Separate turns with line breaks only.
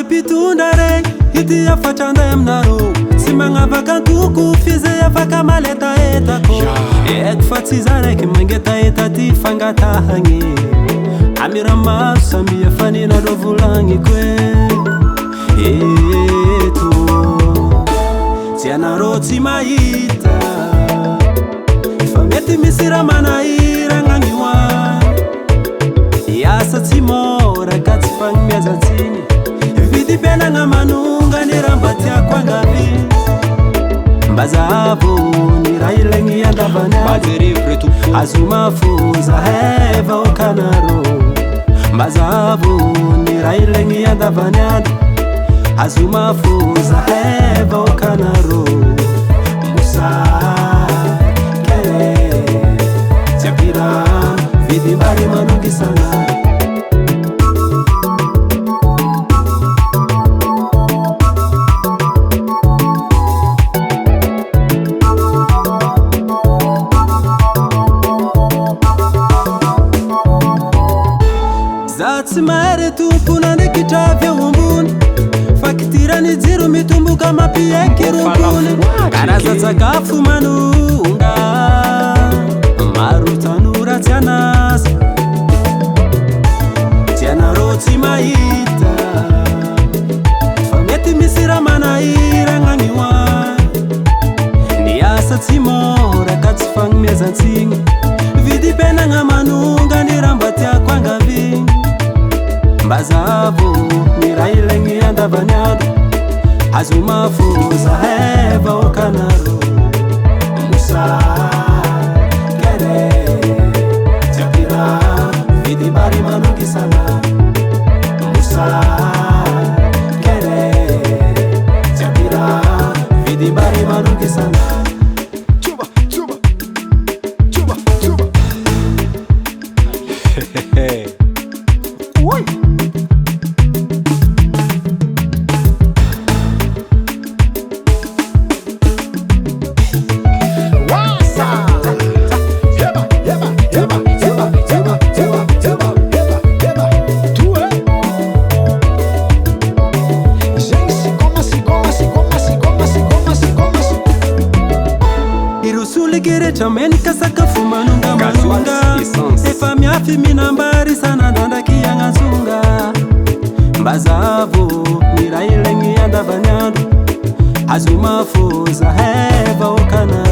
pitundare hiti ya fachanda ya mnaro simanga vakantuku fize ya vakamaleta etako ek fatsizare kimangeta etati fangata hangi amira masami ya fani na dovulangi kwe eto tiana roti maita fameti misira manaira ngangiwa yasa timora katifang miazatini vidi bena ngamanunga nirambatia kwa ngavi mbazavo nirailengi ya ndavana azuma fuza heva okanaro mbazavo nirailengi ya ndavana azuma fuza heva okanaro musa kele tiapira vidi mbari manungi sana Zatsimaere tumpuna nikitavya umbuni fakitira nidziru mitumbuka mapia kirumbuni karaza tsakafu manunga marutanura tianasa tiana roti maita fameti misira manaira ngangiwa niasa timora katsifang miazantingi vidi pena ngamanunga nirambatia kwa ngavi mbazavo nirailengi ya ndavanyado azuma fuza heva okanaro musa kere tiapira vidi mbari manungi sana musa kere tiapira vidi mbari manungi sana chuba chuba chuba chuba Oi! Irusuligere chameni kasaka fumanunga manunga efami afi minambari sana danda kiyangazunga mbazavo nirailengi ya ndavanyado azuma fuza heva okana